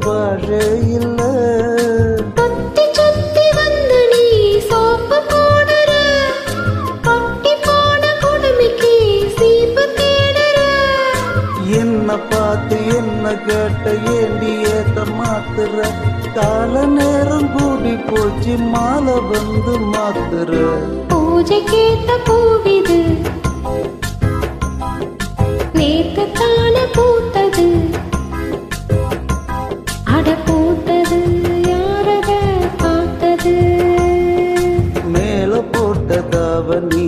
பாஷ இல்ல. சுத்தி சுத்தி வந்து நீ சோப்பு போடுற, கொட்டி போன குடுமிக்கு சீப்பு தேடுற. என்ன பார்த்து என்ன கேட்ட ஏண்டி ஏத்த மாத்துற, கால நேரம் கூடி போச்சு மாலை வந்து மாத்துற. பூஜை கேட்ட பூவிது நேத்து தான பூத்தது, அட பூத்தது யாரத பார்த்தது. மேல போட்ட தாவணி